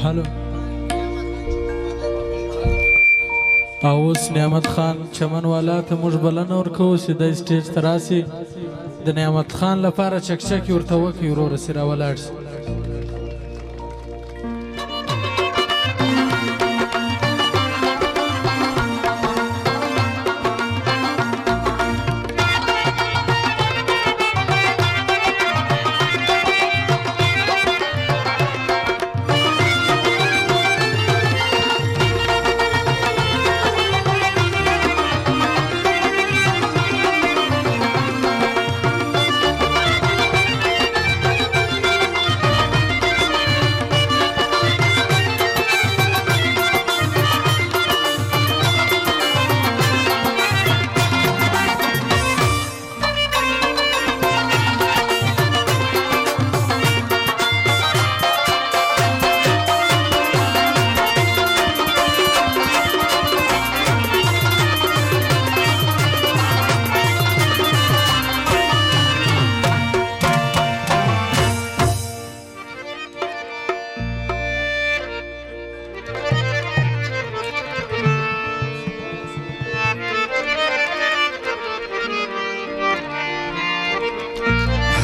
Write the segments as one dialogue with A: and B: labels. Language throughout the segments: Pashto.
A: هلو اوس نعمت خان چمن والا ته موږ بلنه ورکوو چې د سټیج ته راسي د نعمت خان لپاره چکچکې ورته وکړي وروره سي راولاړ شي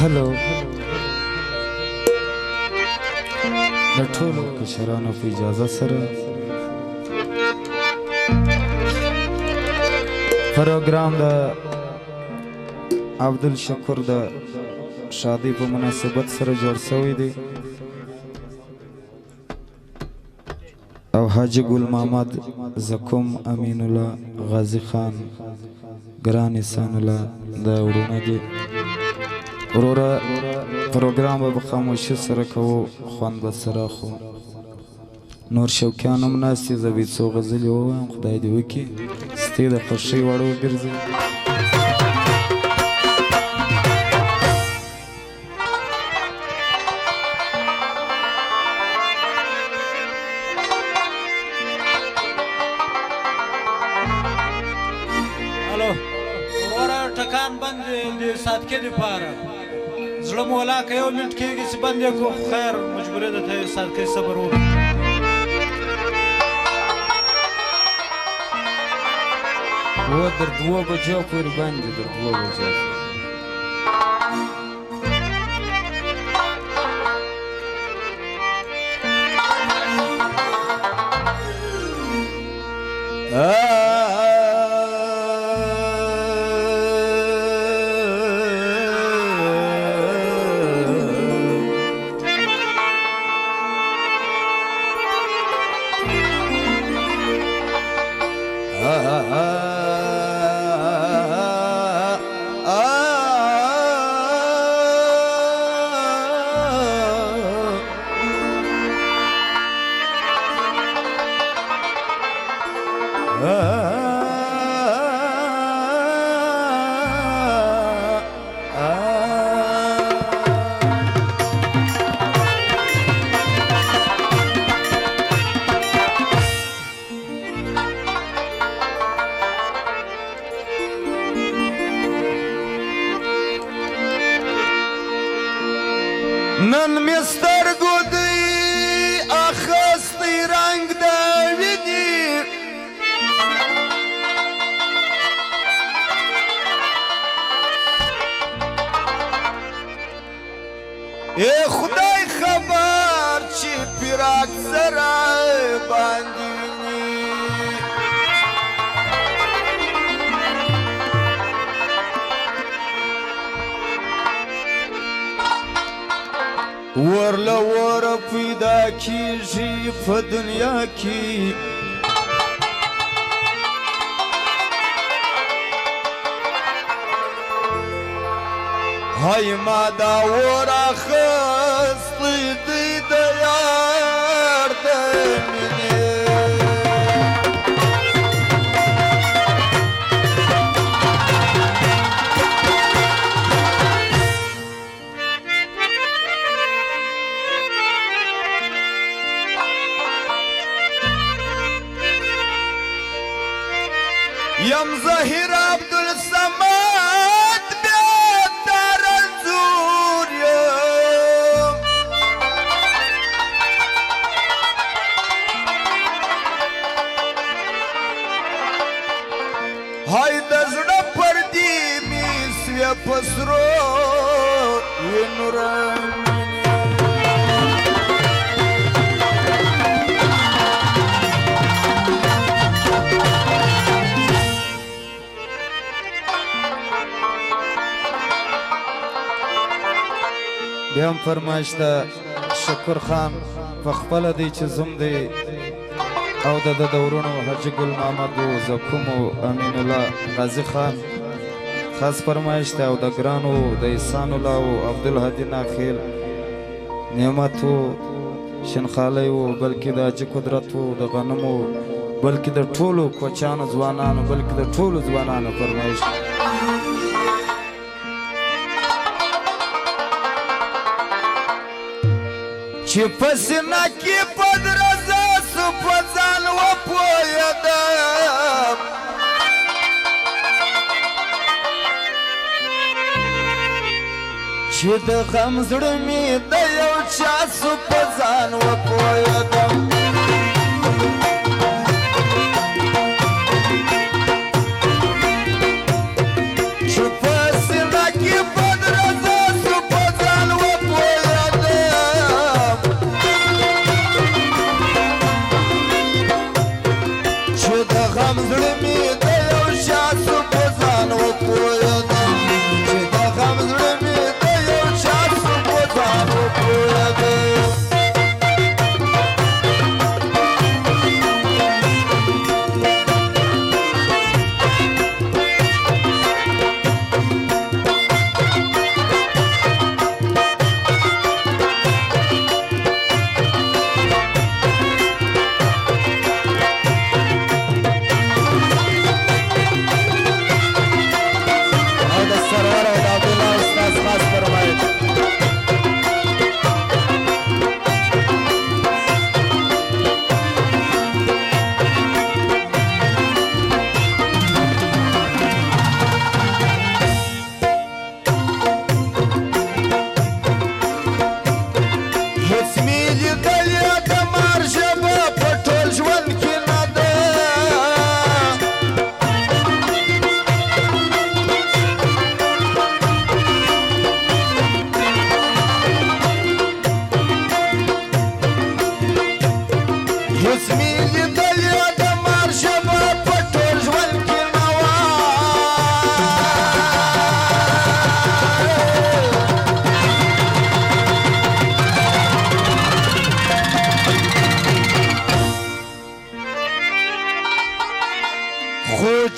B: هلو د ټولو کشرانو په اجازه سره پروګرام د عبدالشکور د شادي په مناسبت سره جوړ شوی دی او حاجی ګل محمد زکوم امین الله غازی خان ګران انسان الله د وړونه دي ورورا پروګرام به خاموشي سره کوو خوند به سره خو نور شوقیان هم ناستي زه به څو غزلې ووایم خدای دې وکړي ستې د خوښۍ وړ وګرځي
A: هلو وروره ټکان بند د صادقې دپاره زړه مو ولا که یو منټ کېږي چې بند یې کړو خیر مجبوري ده ته صادقې صبر وکړو
B: و در 2 بجو پورې باندې در 2 بجو
C: نن مستر ګودی اخستی رنگ د ویني اے خدای خبر چې پیراک سره باندې ورله ور پیدا کیږي په دنیا کې هاي ما دا ور اخستې دی د یار د مینې یم ظهیر عبدالصمد بیدار انزور یم
B: درم فرمایش ده شکر خان په خپله دی چې زوم دی او د ده د ورونو حاجي ګل محمد و زکوم و امین الله غازي خان خاص فرمایش ده او د ګرانو د احسان الله و عبدالهادي ناخیل نعمت و شنخالی و بلکې د حاجي قدرت و د غنمو بلکې د ټولو کوچانو ځوانانو بلکې د ټولو ځوانانو فرمایش
C: چې په سینه کې په درزه سو په ځان وپوهېدم چې د غم زړه مې د یو چا سو په ځان وپوهېدم چې په سینه کې په درزه سو په ځان وپوهېدم چې د غم زړه مې د یو چا سو په ځان وپوهېدم چې د غم زړه مې د یو چا سو په ځان وپوهېدم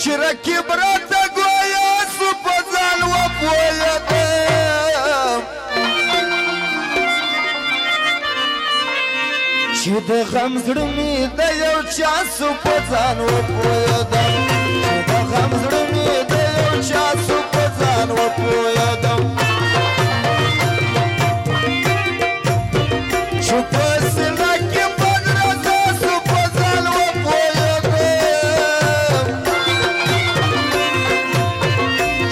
C: چې رکیب راته ګویا سو په ځان وپوهېدم چې د غم زړه مې د یو چا سو په ځان وپوهېدم چې د غم زړه مې د یو چا سو په ځان وپوهېدم چې په سینه کې په درزه سو په ځان وپوهېدم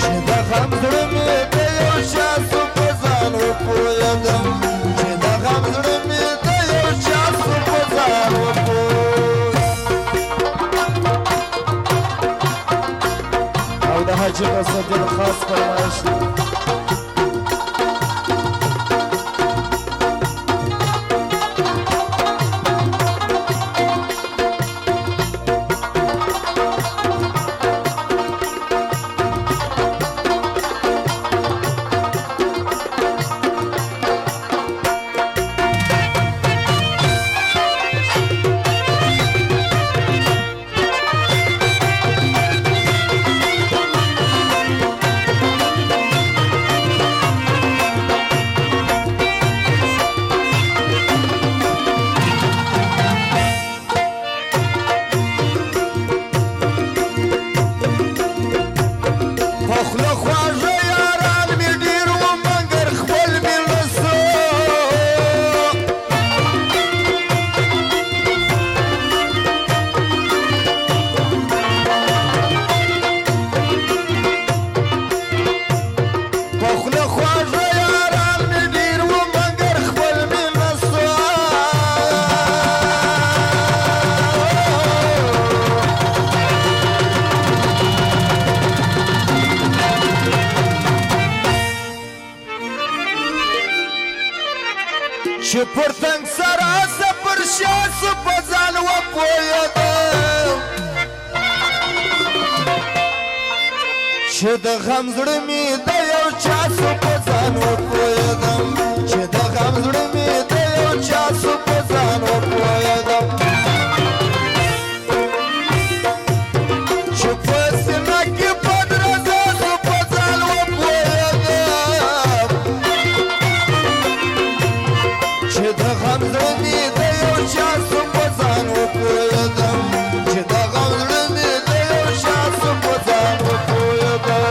C: چې د غم زړه مې د یو چا سو په ځان وپوهېدم چې د غم زړه مې د یو چا سو په ځان وپوهېدم
B: او د حاجي غوثالدین خاص فرمایش دی
C: چې پر تنګ سره سفر شاسو په ځان وپوهېدم چې د غم زړه مې د یو چا سو په ځان وپوهېدم چې د زړه مې د یو چا سو په ځان وپوهېدم چې په سینه کې بدرزه سو په ځان وپوهېدم چې د غم زړه مې د یو چا سو په ځان وپوهېدم چې د غم زړه مې د یو چا سو په ځان وپوهېدم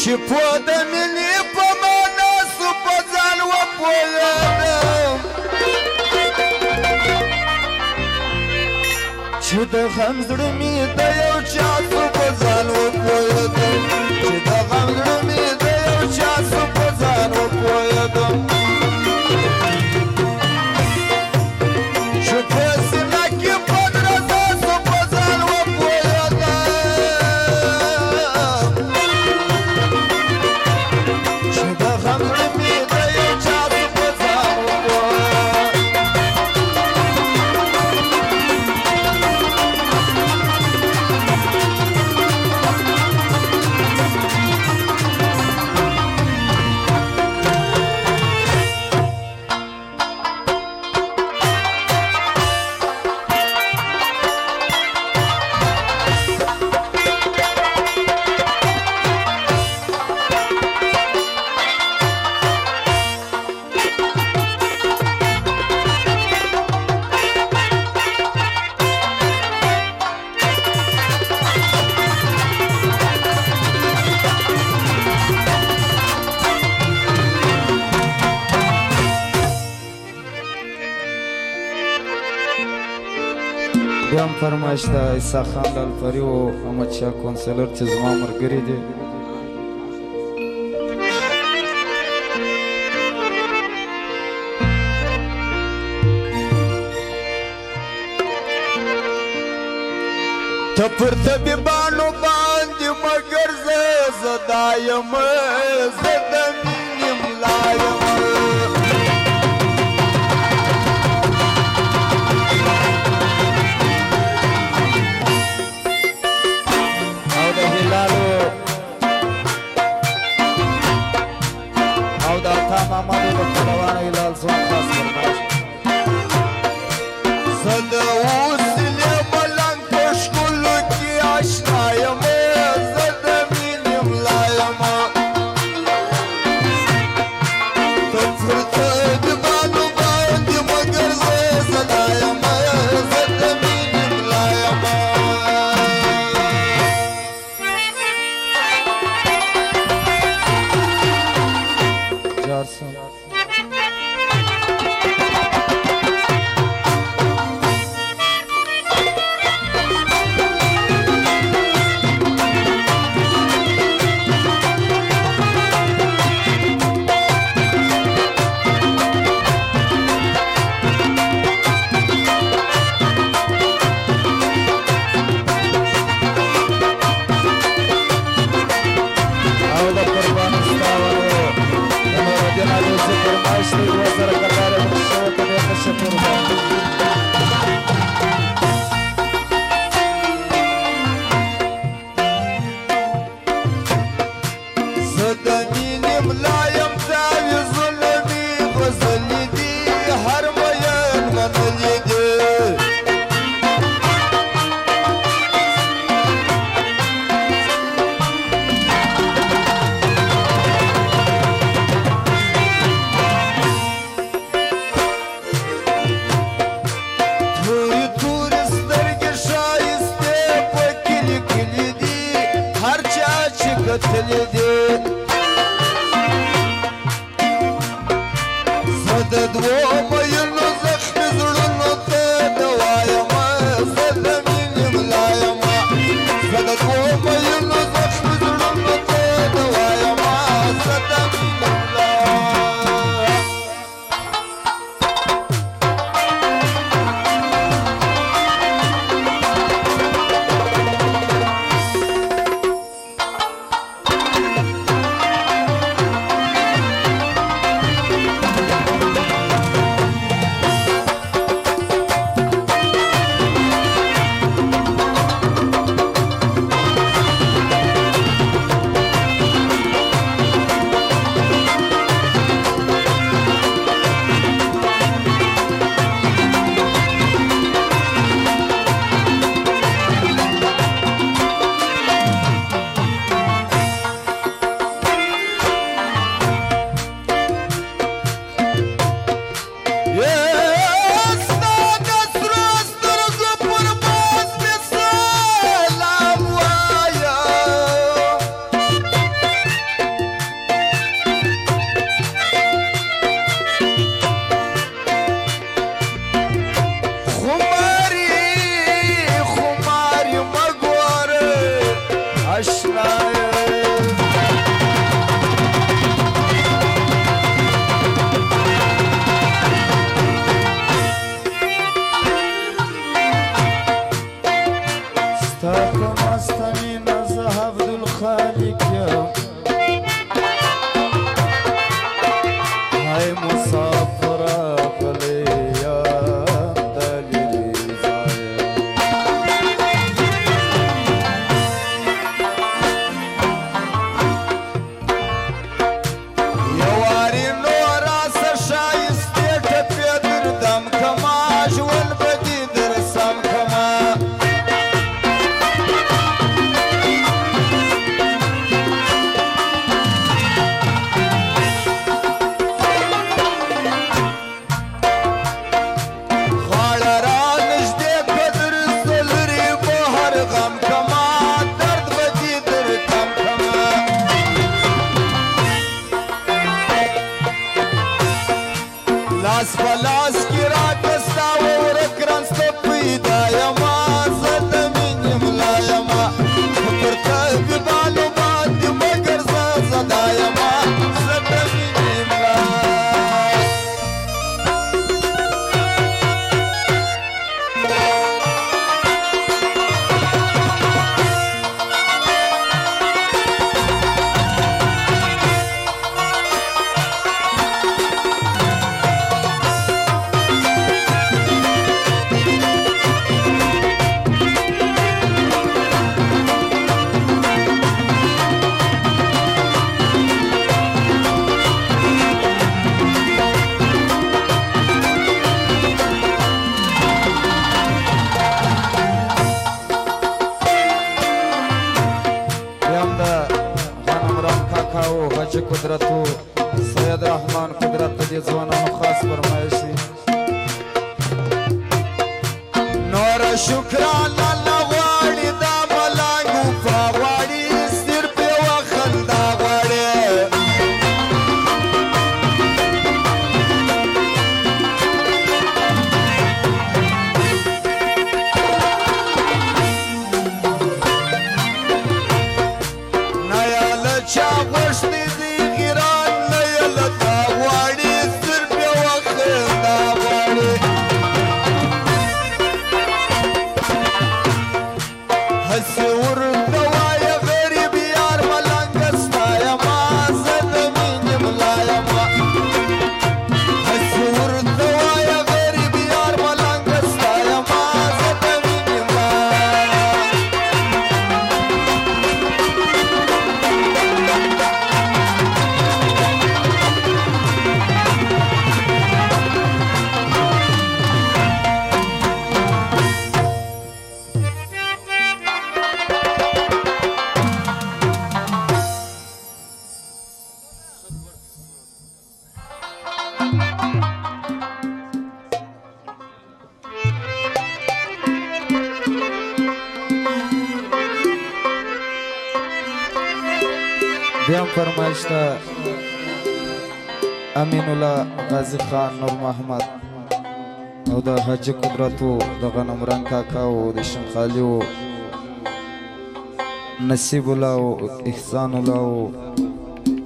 C: چې په د مینې په معنا سو په ځان وپوهېدم چې د غم زړه مې د یو چا سو په ځان وپوهېدم چې د غم زړه مې د یو چا سو په ځان وپوهېدم چې په سینه کې بدرزه سو په ځان وپوهېدم چې د غم زړه مې د یو چا سو په ځان وپوهېدم بیا هم فرمایش د عیسی خان لالپري او احمدشاه کونسلر چې زما ملګري دي ته پر طبیبانو باندې مګر زه زدا یم زه د مینې ملا یم محمد الخلوان هلال زوان خاص فرمایش زه د وسلې ملنګ په ښکلو کې اشنا یم زه د مینې ملا یم ته پر
B: ستاكم استمين ذهب ذو الخالق يا هاي مسافرة غليا دليل زايا
C: يواري نورا سشايستي تبيدر دم كما جوال بديدر سم كما لاس فلاس کی رات ستا ورک رنست پیدا یما زدمین یملا یما پرتا بیبالو باد مگر زدا یما زدمین یملا قدرتو سید رحمان قدرت دې ځوانانو خاص فرمایشي نور شکرانه لغواړي دا ملنګو فغواړي سر په وخندا غواړي نه یاله چا غوښتي
B: بیا فرمایش ته امین الله غازی خان نور محمد او د حاجی قدرتو د غنم رنگ کاکا او د شمخالی او نصیب الله او احسان الله او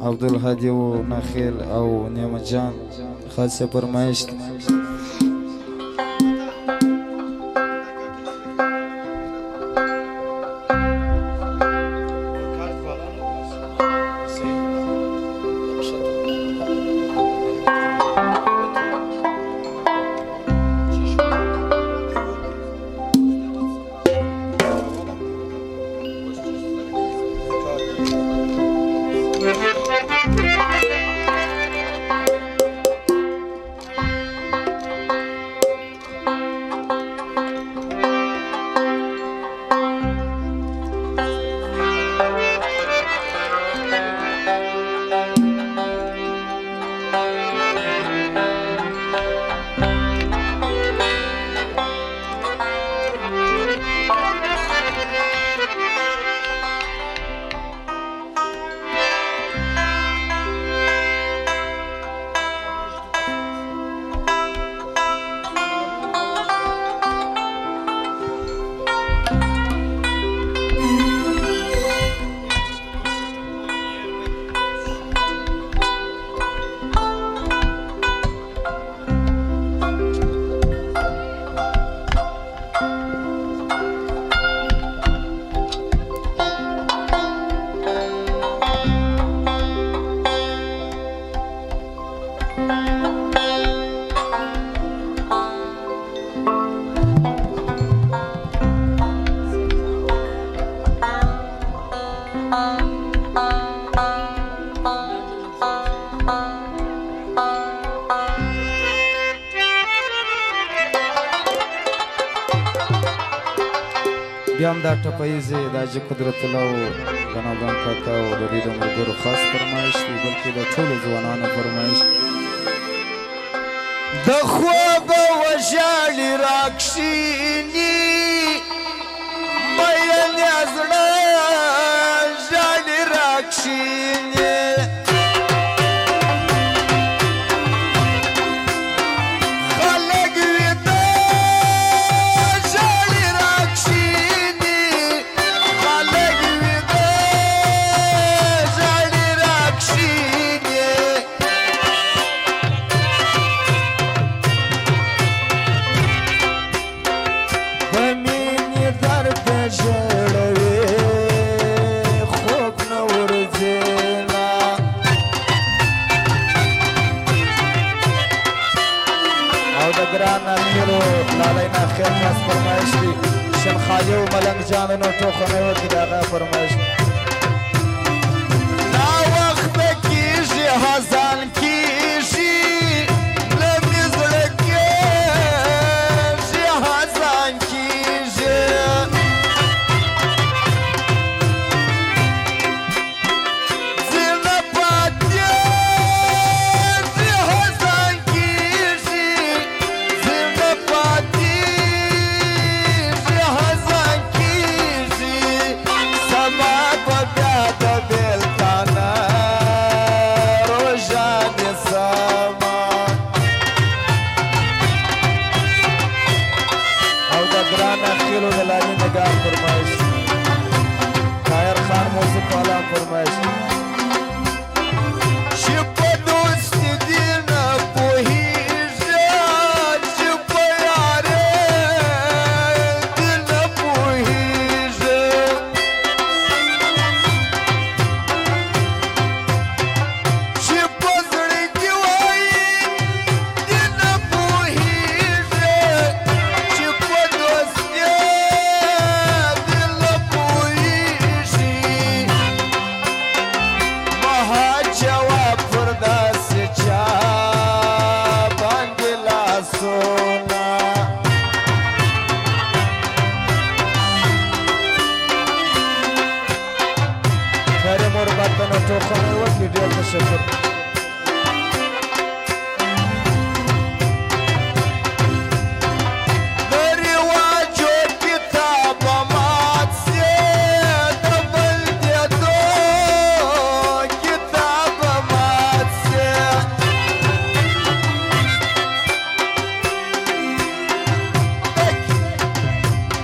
B: عبدالهادی او نخیل او نعمت جان خاصه فرمایش بیا هم دا ټپیزې د حاجي قدرت الله او غنادان کاکا او د دوی د ملګرو خاص فرمایش دی بلکې د ټولو ځوانانو فرمایش
C: د خوبه وژاړې راکښېني مینې زړه ژاړې راکښېني خلک ویده ژاړې راکښېني خلک ویده ژاړې راکښېني د مینې درد ژړوي خوب نه ورځينا او د ګران امیرو لالینا خیر خاص فرمایش دي شنخالي او ملنګ جانو ټوخنه ورته دغه فرمایش نا وخت کیږي حزن کیږي لمې زړه کیږي حزن کیږي زنه پاتې زه حزن کیږي زنه پاتې زه حزن کیږي سبا به بیا د بېلتانه روژانې سما او د ګران اخیلو د لالي نګار فرمایش طاهر خان موسیق والا فرمایش چې په دوستي دې نه پوهېږي چې په یارۍ دې نه پوهېږي چې په زړه کې وایي دې نه پوهېږي چې په دوستي دې نه پوهېږي مها جواب پر داسې چا باندې لاسونه خیر مربطنو ټوخنه وکړي ډېر تشکر د رواجو کتاب مات سي د بلدېدو کتاب مات سي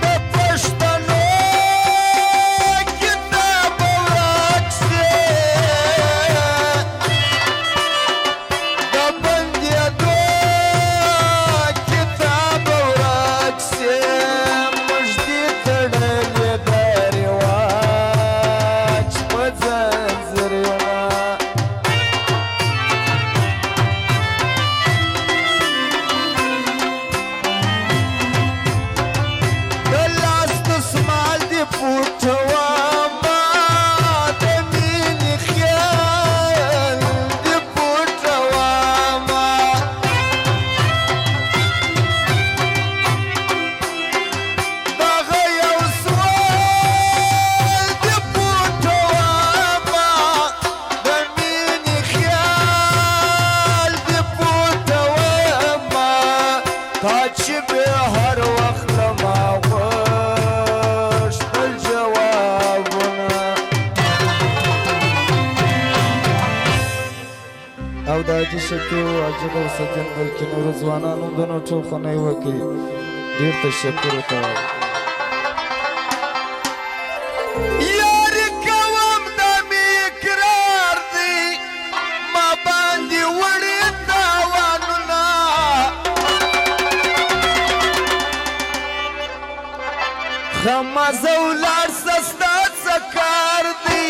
C: د پښتنو کتاب ورک سي د بلدېدو کتاب ورک سي موږ دې تړلې د رواج په ځنځیرونه د لاس دسمال دې پوټومه د مینې خیال دې پوټومه دغه یو سوال دې پوټومه د مینې خیال دې پوټومه تا چې به هر وخت له ما غوښتل جوابونه او د حاجي شفیع او حاجي غوث الدین بلکې نورو ځوانانو د نو ټوخنه یې وکړي ډېر تشکر ورته وایم یاري کوم د مې اقرار دی ما باندې وړي تاوانونه خمزه ولاړ سه ستا څه کار دی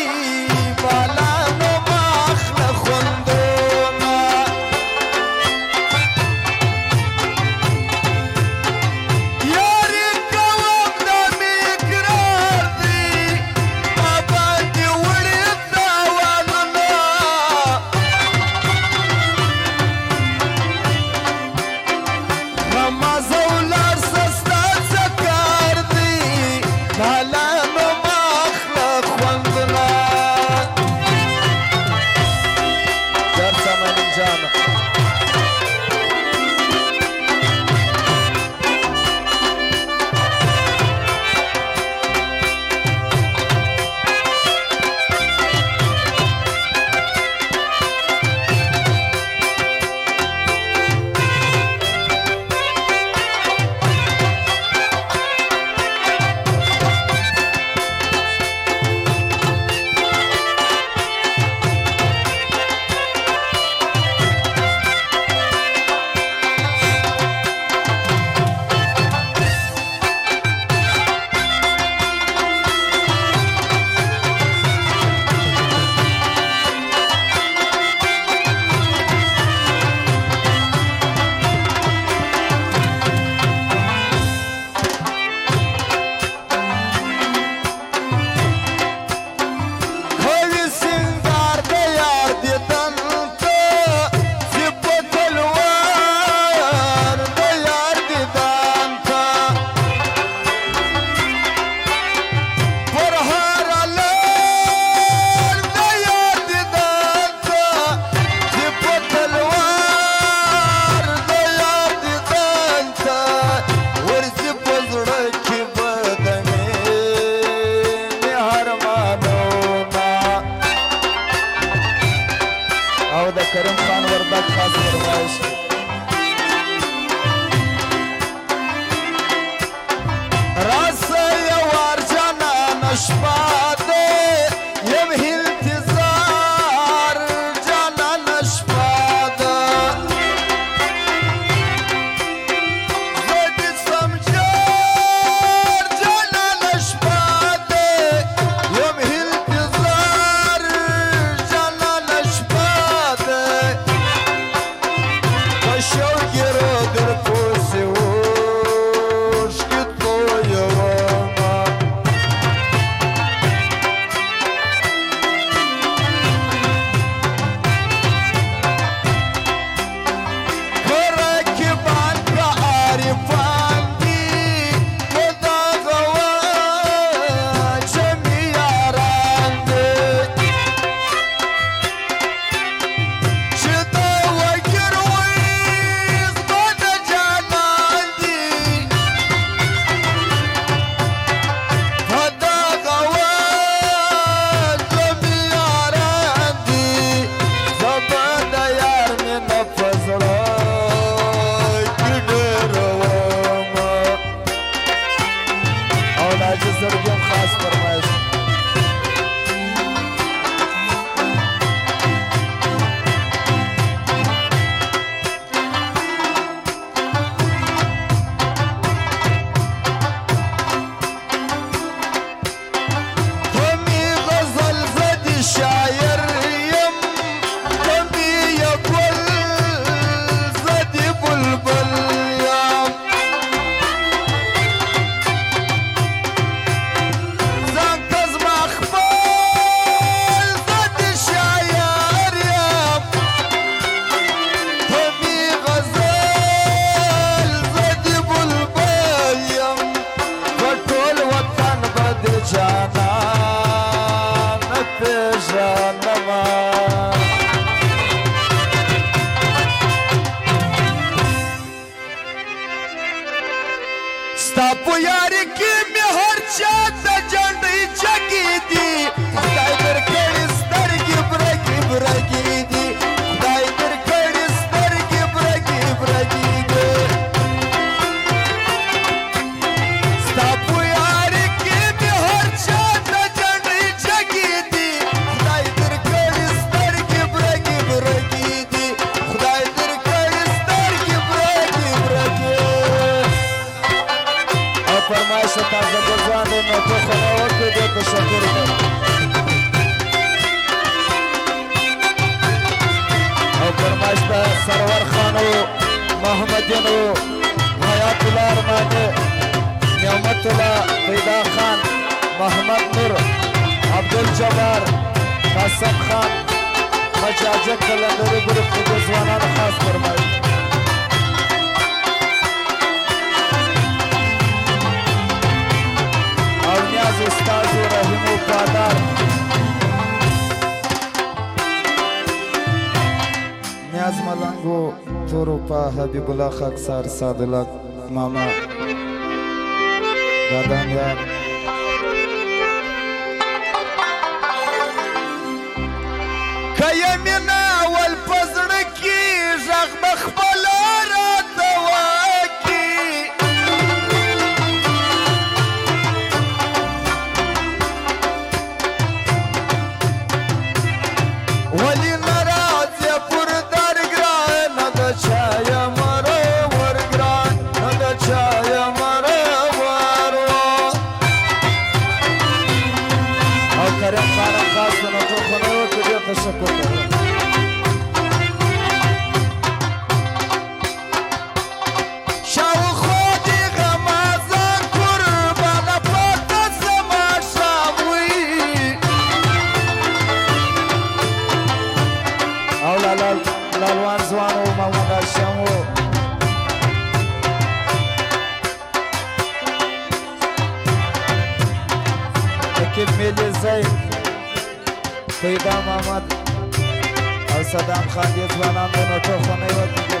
C: بالا نو ما اخله خوندونه یاري کوم د مې اقرار دی ما باندې وړي تاوانونه خمزه ولاړ سه ستا څه کار دی مالانو ماخله خوندونه درسه منیم جانه کریم خان وردک خاص فرمایش راس یوار جانان شپه ده یم انتظار جانان شپه ده زه دې سمجار جانان شپه ده یم انتظار جانان شپه شوقي در پوسې اوښکې تویومه که راکبان که عارفان دي په دغه وچمې یاران دي چې دا وګر زرګم خاص فرمایش کمی غزل زدی شاعر یم کمی یا گل زدی بلبل یم ستا په یاري کې مې هر چا ته جنډۍ چکې دي خدای درکړې سترګې برګې برګې دي خدای درکړې سترګې برګې برګې دي ستا په یاري کې مې هر چا ته جنډۍ چکې دي خدای درکړې سترګې برګې برګې دي خدای درکړې سترګې برګې برګې فرمایش تازه ګرځان دی نو ته خو نه وکړې دې تشکر کوم او فرمایش د سرور خان و محمدین و حیات الله ارماني نعمت الله پیدا خان محمد نور عبدالجبار قاسم خان مجاجه کلندري ګروپ د ځوانانو خاص فرمایش او وفادار نیاز ملنگو توروپا حبیب الله خاکسار سادلک ماما دادان یار که مینا ول پزړه کې ژغ بخبل راته واکي ولی ناراضه پر در ګران د چای مره ور ګران د چای مره ور او کریم خان خاص نو ټول خنو ته تشکر لالوان زوانو محمد هاشمو رقیب میلی زید پیدا محمد او صدام خان دې ځوانان د نوټو خونې وکړي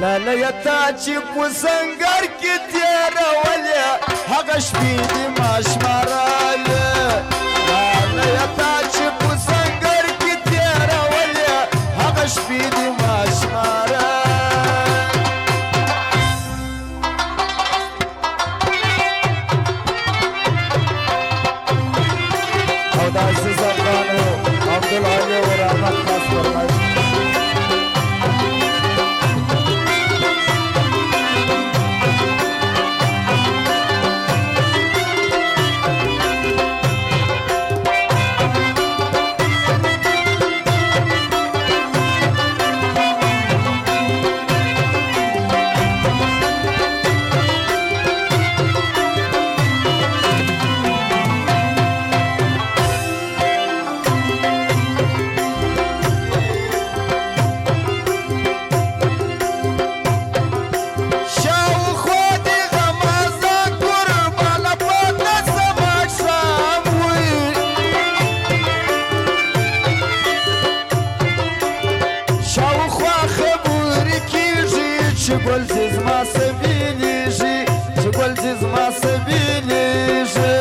C: لاليتا چې په سنگر کې تیرولې هغه شپې دې ماشماراله لاليتا چې په سنگر کې تیرولې هغه شپې دې ماشماراله او د عزیز افغانو عبدالعلی و رحمت خاص فرمایي ګل دې زما سبیلیږي چې ګل دې زما سبیلیږي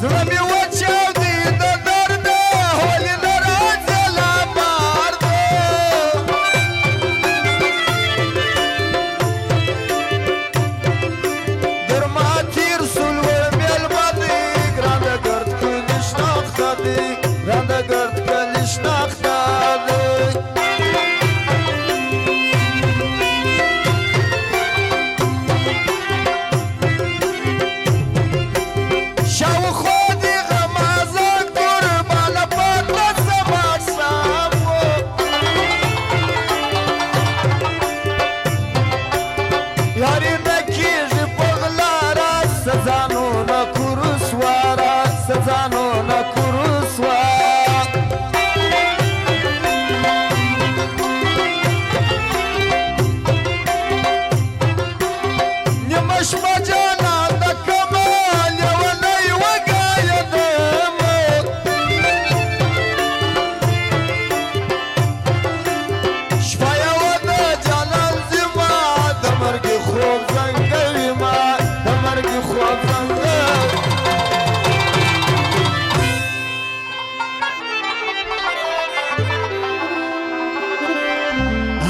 C: زړه مې وچاودي د درده هولې نه راځي لا بار دی در ما تیر سول ور میلمه دی ګرانه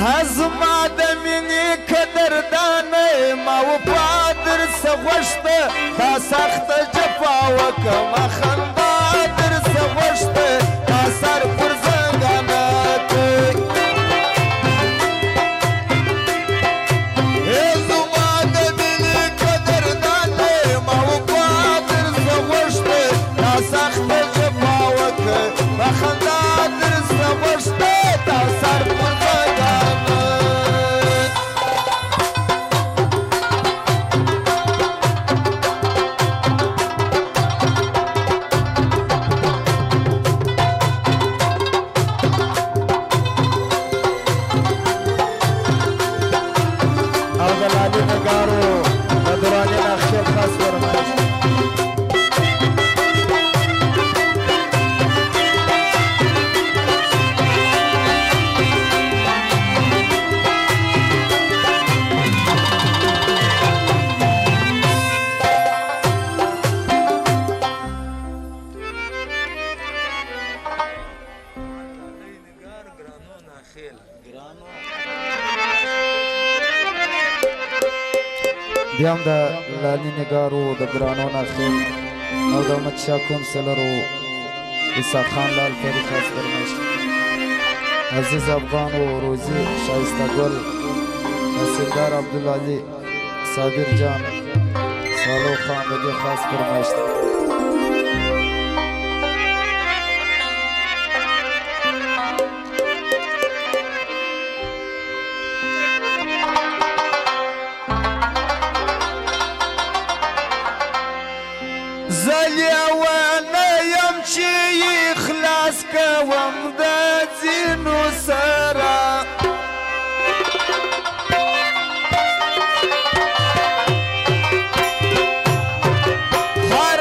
C: هزما د مینې قدردانه ما وفا درڅه غوښته تا سخته جفا وکړمه خندا درڅه غوښته تا سر پر زنګانه زما د مینې قدردانه ما وفا درڅه غوښته تا سخته جفا وکړمه خندا درڅه غوښته تا سر پر
B: بیا هم د لالي نګارو د ګرانو ناخیل او د احمدشاه کونسلرو اسحاق خان لال پری خاص فرمایش عزیز افغان و روزی شایسته گل تحصیلدار عبدالعلی صابر جان سالو خان د دې خاص فرمایش
C: کوم د ځینو سره هر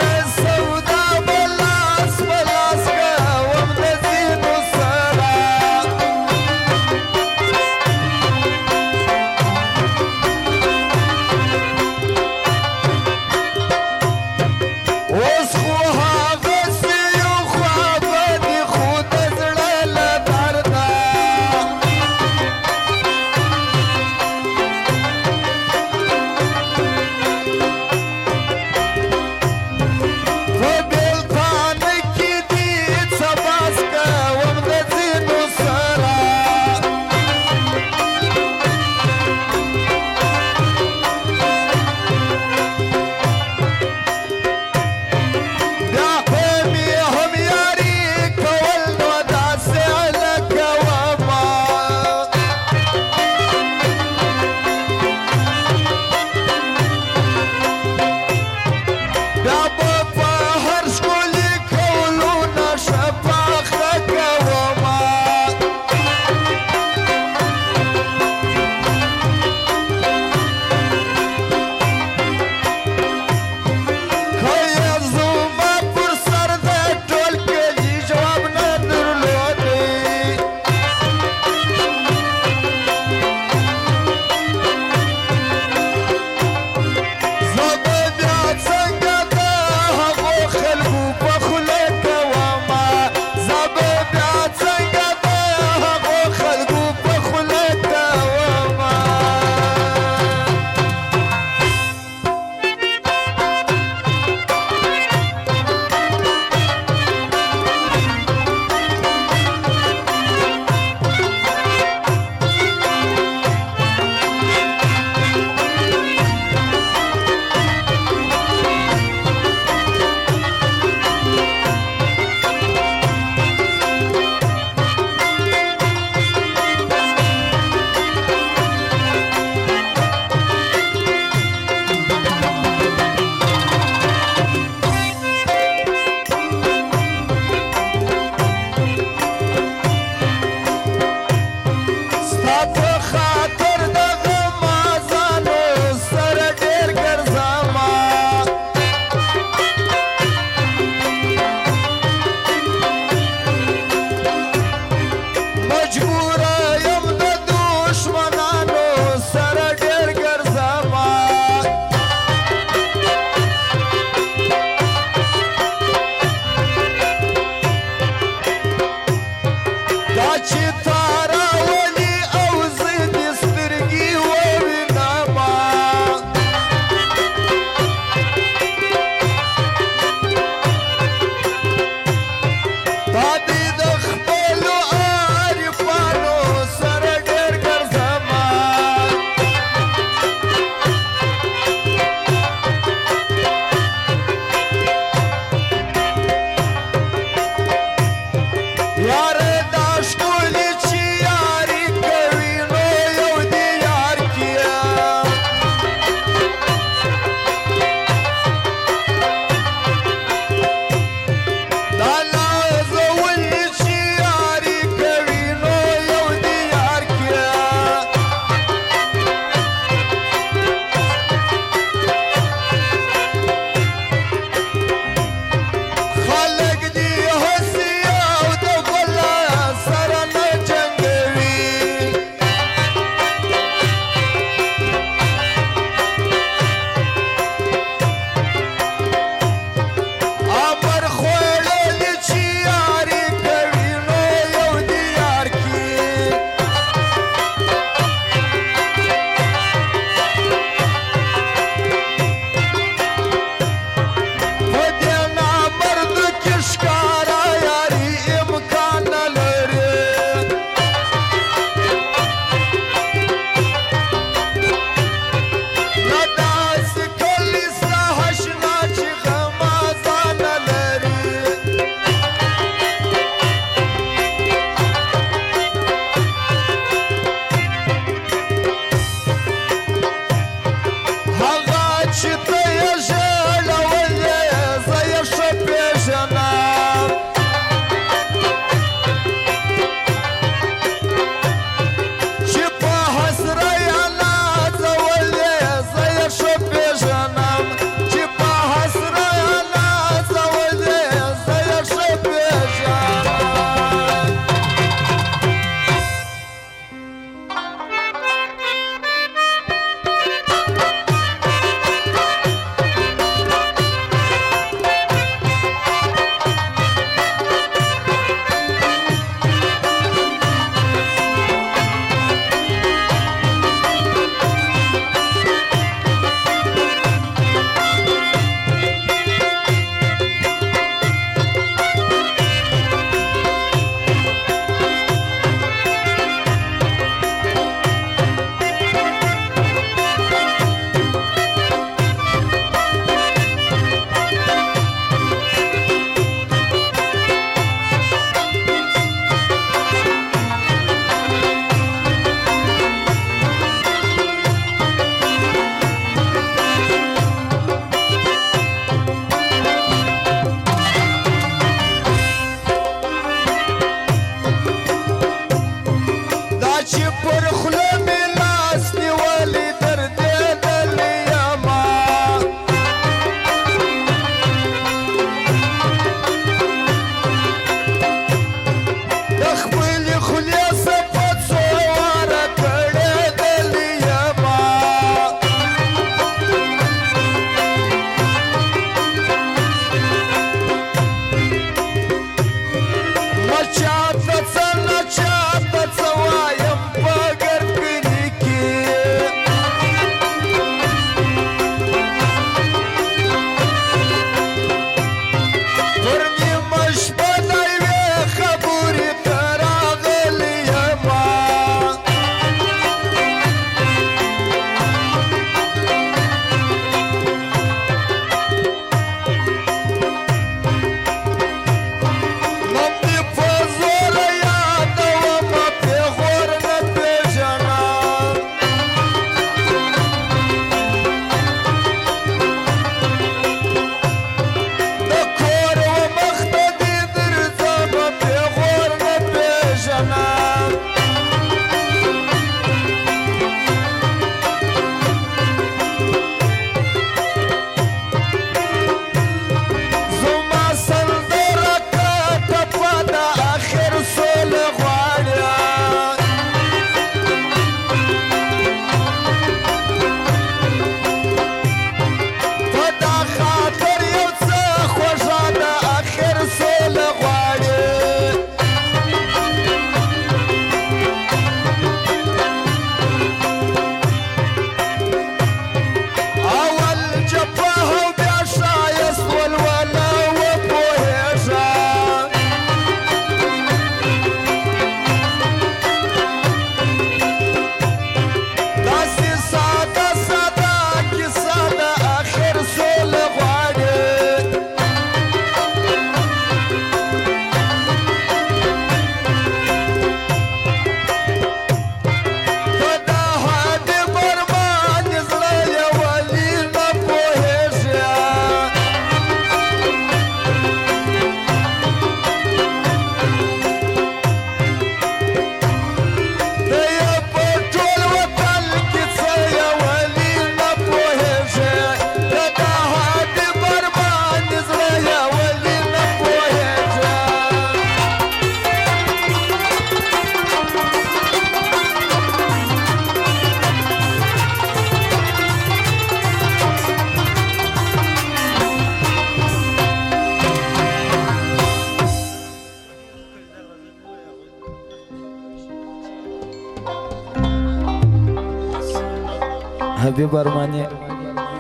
B: حبیب ارمانی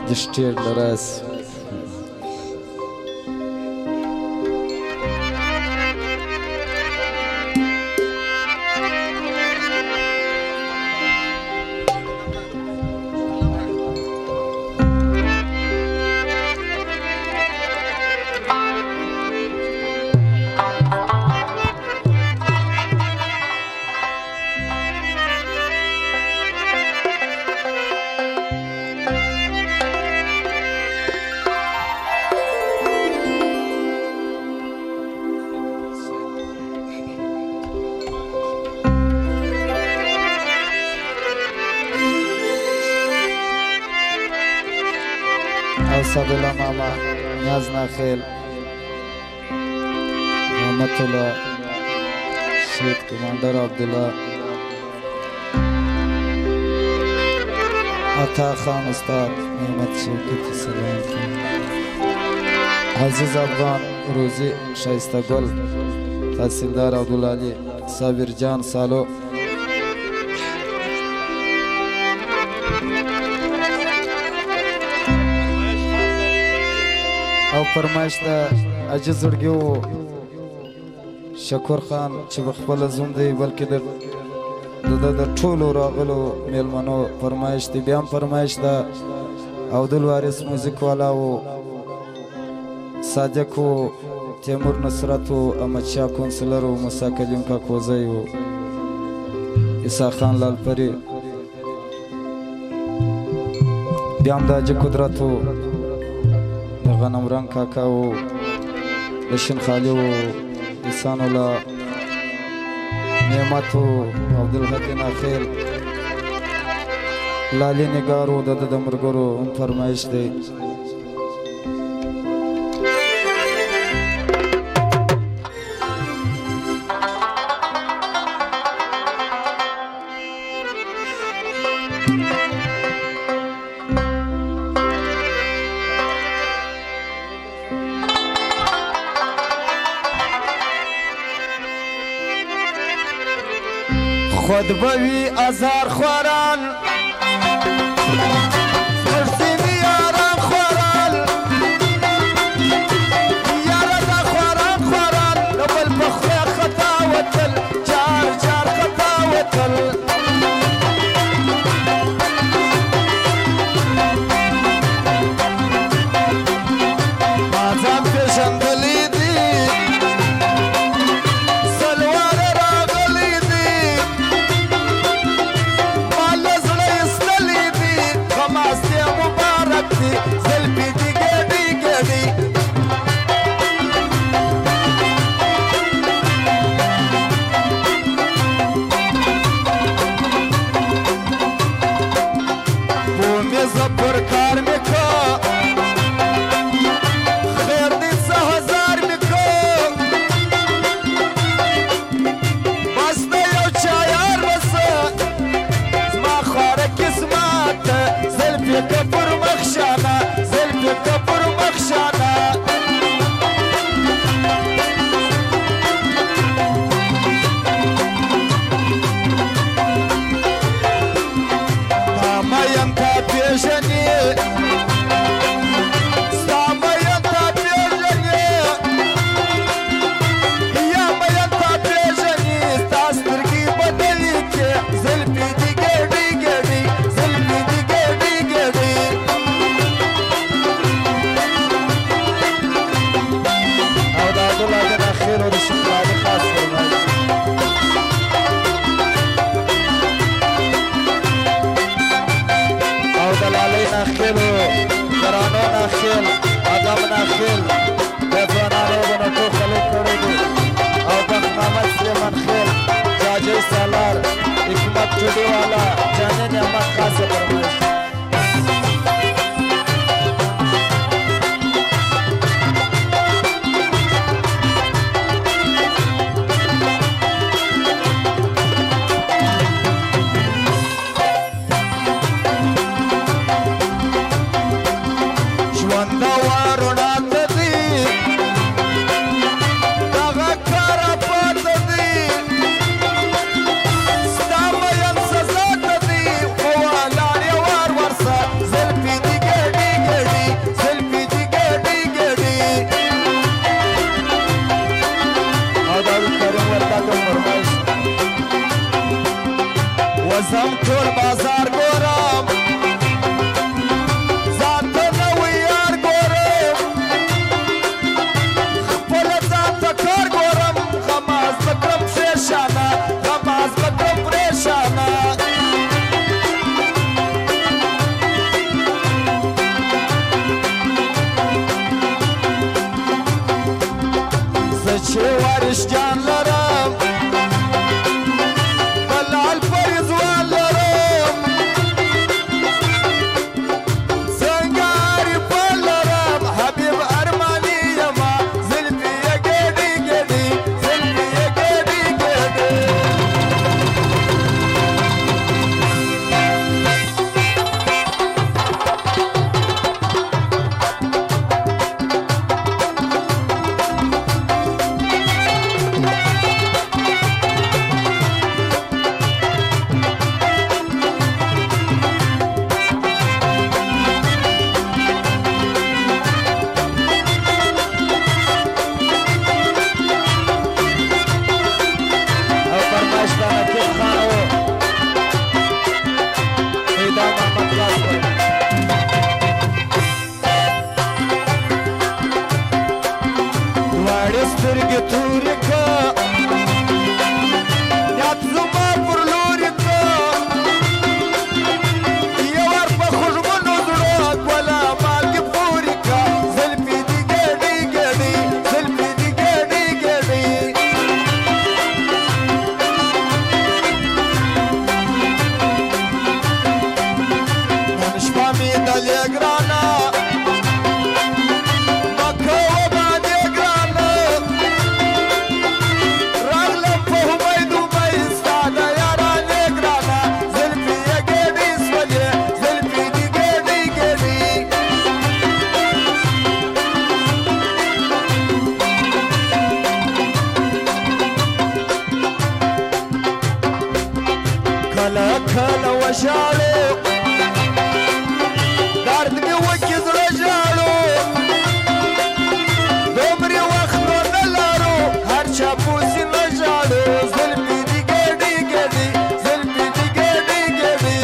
B: د سټیج لراس او صدلا ماما نیاز ناخیل محمد الله شهید کمانڈر عبداللہ عطا خان استاد نعمت شوکت سلام عزیز افغان روزی شایسته گل تحصیلدار عبدالعلی صابر جان سالو او فرمایش د عجز زړګي و شکور خان چې بخپل زوم دی بلکې د ټولو راغلو میلمنو فرمایش دی بیا هم فرمایش د عبدالوارث موزیک والا و صادق و تیمور نصرت و احمد شاه کونسلر و موسی کلیم کاکوزی و عیسی خان لالپری بیا هم د حاجي قدرت و غنم رنگ کاکا و لشن خالی و احسان الله نعمت و عبدالحق ناخیل لالی نگار و د مرګرو هم فرمایش دی خود بوی ازار خوران مرسیدی یاران خوران یارا دا خوران خوران نبل بخوی خطا وطل جار جار خطا وطل بازم پیشندلی دی سلوار راغلی دی वाला जाने ने अम्मा खास फरमाइश
C: دې تورې که نیت زما پر لورې که یو ور په خوږمنو زړه ګله مالګې پورې که زلفې دې ګېډې ګېډې زلفې دې ګېډې ګېډې نن شپه مې دلې ګرانه مه کوه باندې ګرانه راغلم په امید امید ستا د یارانې ګرانه زلفې یې ګېډې سولې زلفې دې ګېډې ګېډې کله کله وژاړو درد مې وکړي زړه ژاړو دومره وخت نو نه لرو هر چا پوسې نه ژاړو زلفې دې ګېډې ګېډې زلفې دې ګېډې ګېډې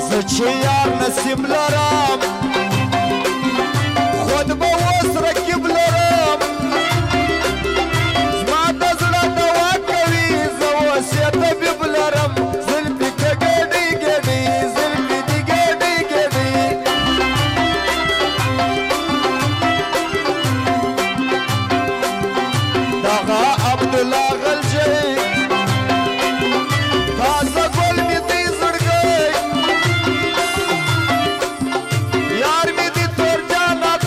C: زه چې یار نصیب لرم خود به اوس رقیب لرم زما د زړه دوا کوي زه اوس یې طبیب لرم زلفې که ګېډې ګېډې زلفې دې ګېډې ګېډې دغه عبدالله غلجی تازه ګل مې دی زړګی یار مې دي تور جانت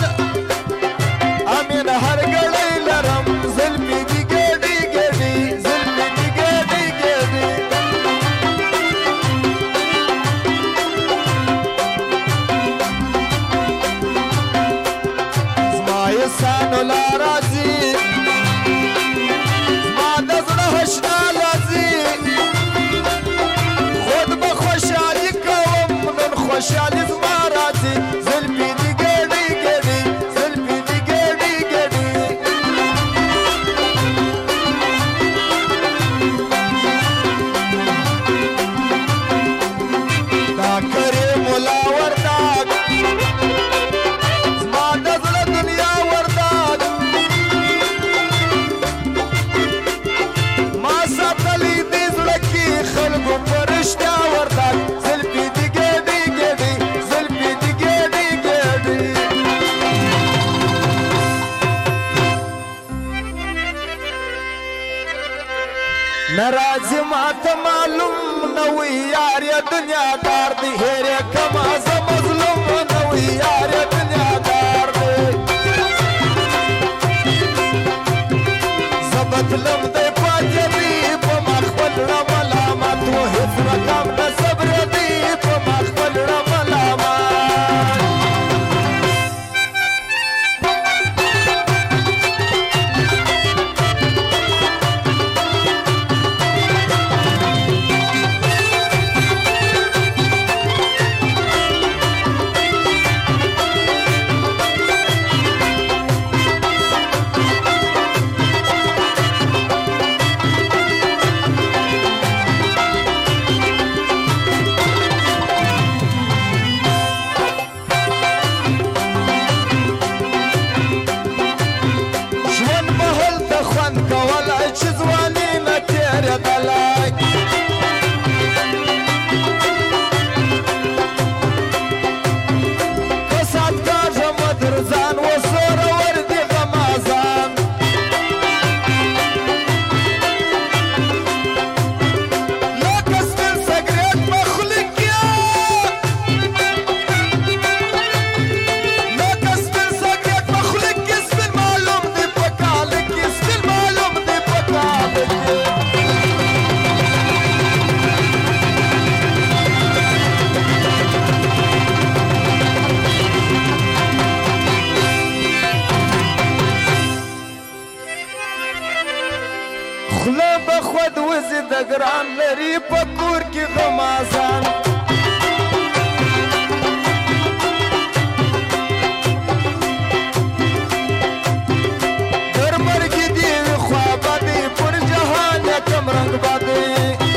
C: امین هر ګړی لرم زلفې دي ګېډې ګېډې زلفې دي ګېډې ګېډې زما احسان الله راځي زما د زړه هشنا لازي خود به خوشحالي کوم نن خوشحالي زما راځي زلفې دي ګېډې ګېډې زلفې دي ګېډې ګېډې دا کریم الله ورداګ زما د زړه دنیا ورداګ ما ساتلی دې زړه کې خلکو په رښتیا ورداګ زلفې دي ګېډې ګېډې زلفې دي ګېډې ګېډې ناراضي ماته معلوم نه وي یار یې دنیادار دی هېرې کما زه مظلوم نه وي یار یې دنیادار دی زه بدلم دی پاتې دی په ما خپل زړه ملامت و هېڅ رقم نه صبرېدی په ما خپل زړه ملامت خوله به خود وزي د ګران لري په کور کې غمازان در مرګې دې وي خوابدې پر جهان یې کم رنګ بادې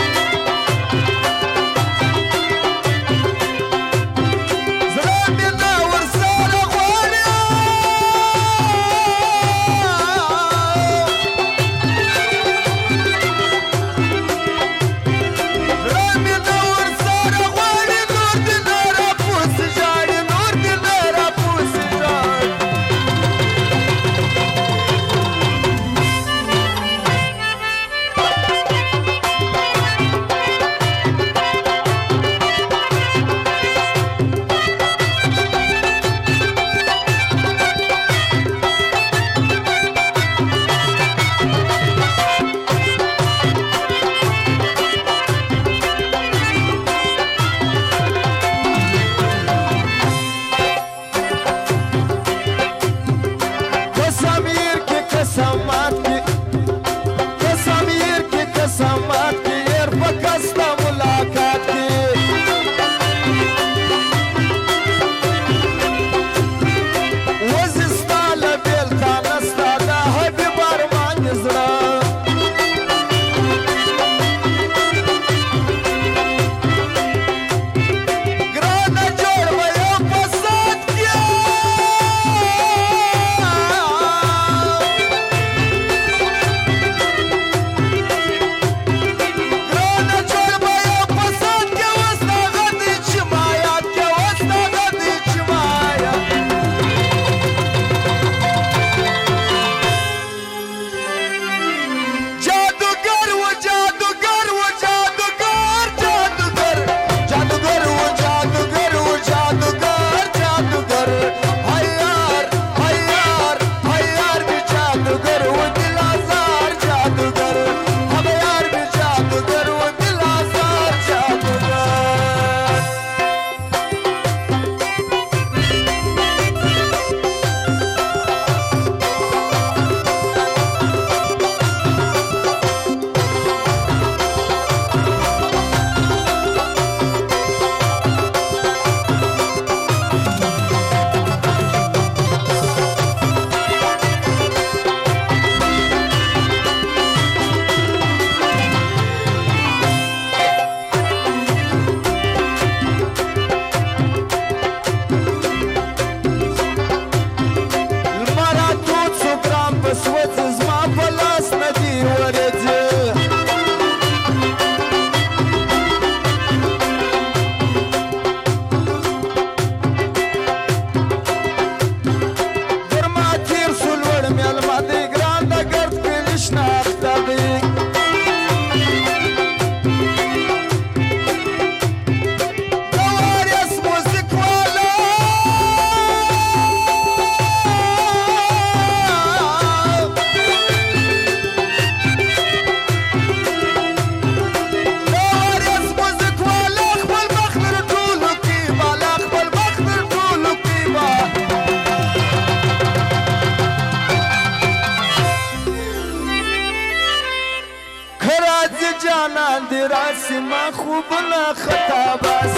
C: جانان دی راسی ما خوبنا خطا باس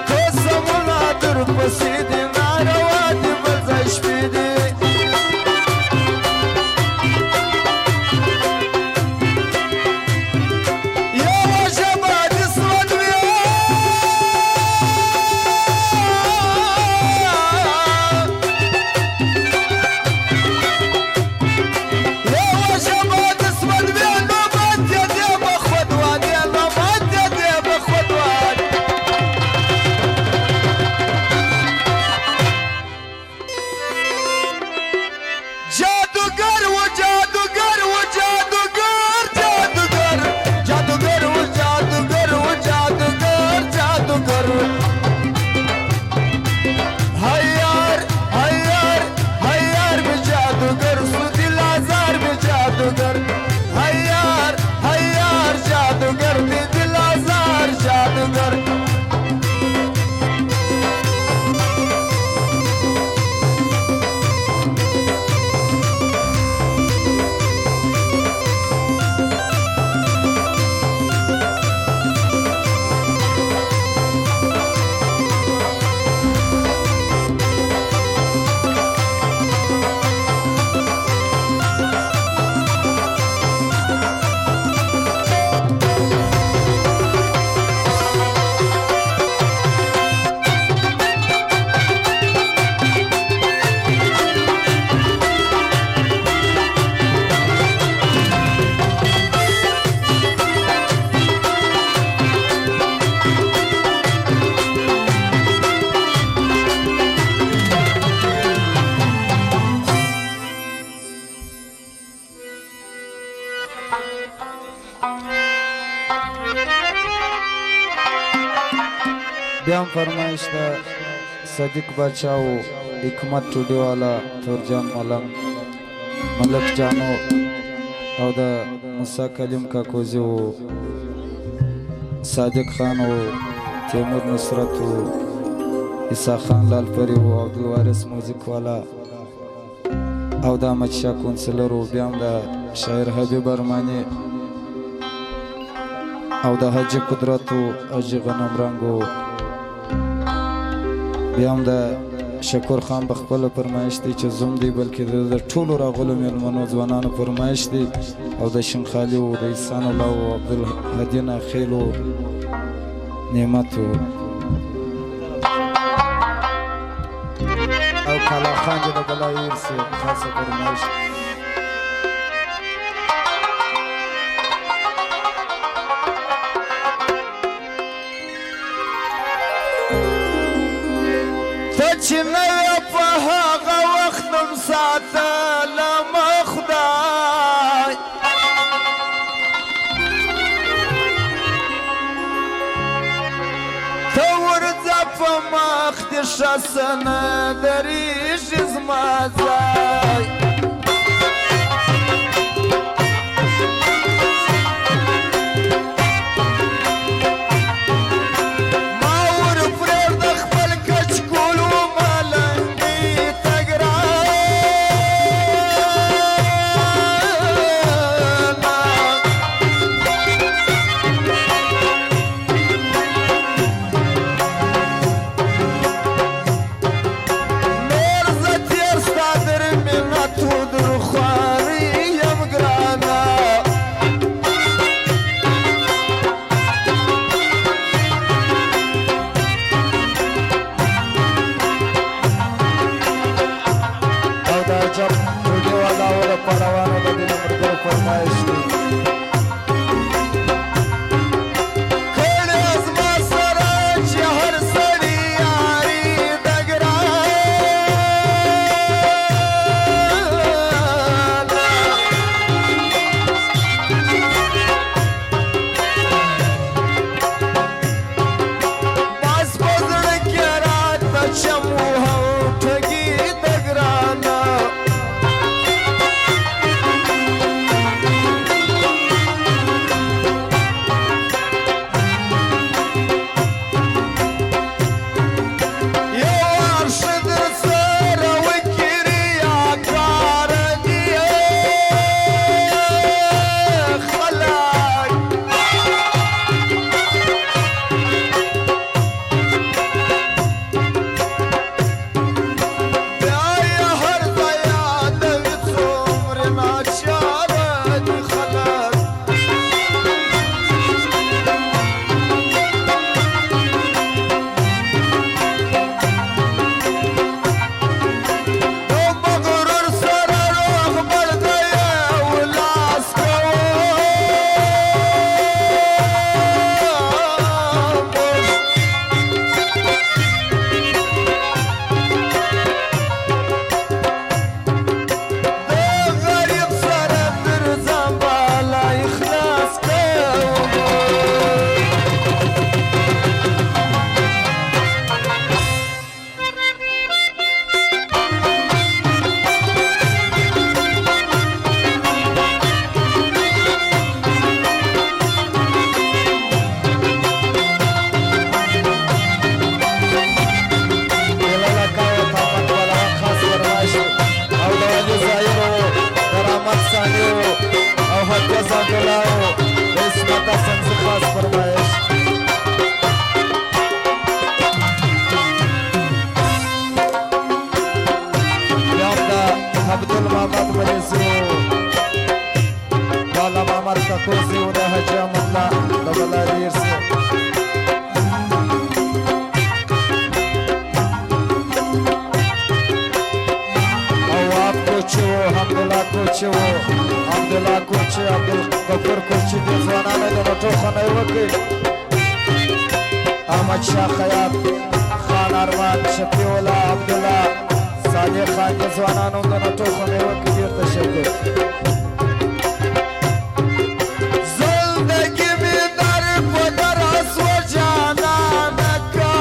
C: قسمنا در پسی دی ناروا دی بزش بیدی
B: بیا هم فرمایش د صدیق باچا او حکمت ټوډي والا تورجان ملنګ ملک جانو او د موسی کلیم کاکوزی او صادق خان او تیمور نصرت او عیسی خان لال پری او عبدالوارث موزیک والا او د احمد شاه کونسلر او بیا هم د شاعر حبیب ارمانی او د حاجی قدرت او حاجی غنم رنګو بیا هم د شکور خان بخپله فرمایش دی چې زوم دی بلکې د ټولو راغلو میلمنو ځوانانو فرمایش دی او د شنخالي او د احسان الله او عبدالهادي ناخیل او نعمت او کالا خان د بلایر سے خاصه فرمایش
C: چې نه یې په هغه وخت نوم ساتلمه خدای ته ورځه په مخ دې ښه څه نه درېږي زما ځای احمد شاه خیاط خان ارمان شفیع الله عبدالله صادق خان د ځوانانو د نټو خونه وکړي ډېر تشکر زندگی می در پدر اسو جانان کا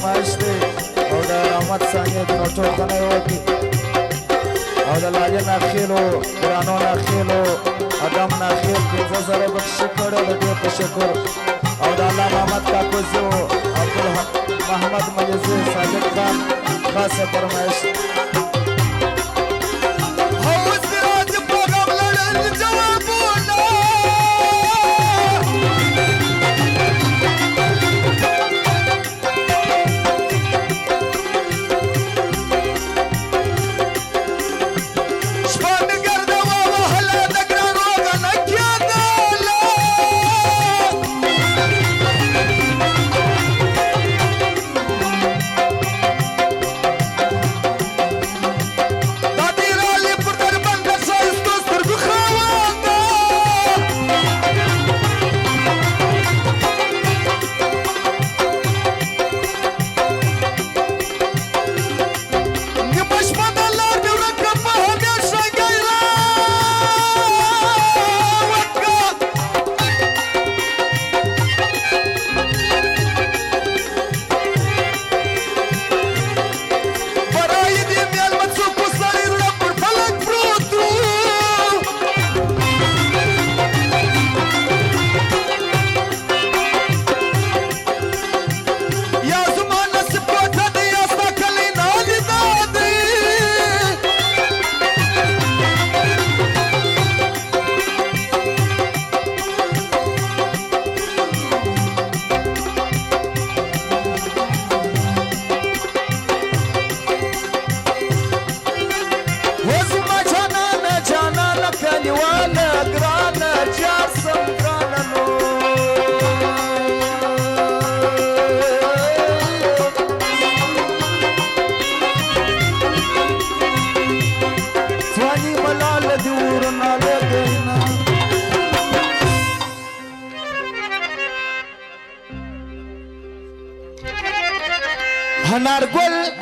C: فرمایش دی او د رحمت ثانیه د نوټو کنه وکی او د لاله ناخیلو قرانو ناخیلو ادم ناخیل 15000 بخښ کړه د دې په شکر او د الله محمد کاکوزو عبد محمد مجزي صادق خان خاصه فرمایش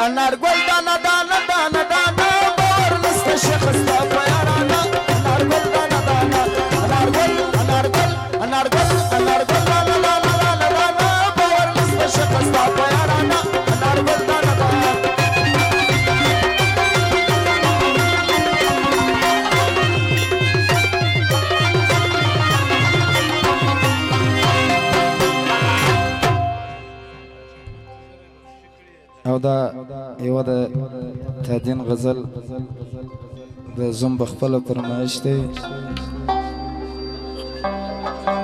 C: انارګل دانا دانا دانا دانا باور نسته شیخ ستا په یارانه انارګل دانا دانا انارګل انارګل انارګل انارګل دانا دانا دانا دانا باور نسته شیخ ستا په یارانه انارګل دانا دانا
B: او دا یو د تادین غزل د زوم بخپله فرمایش دی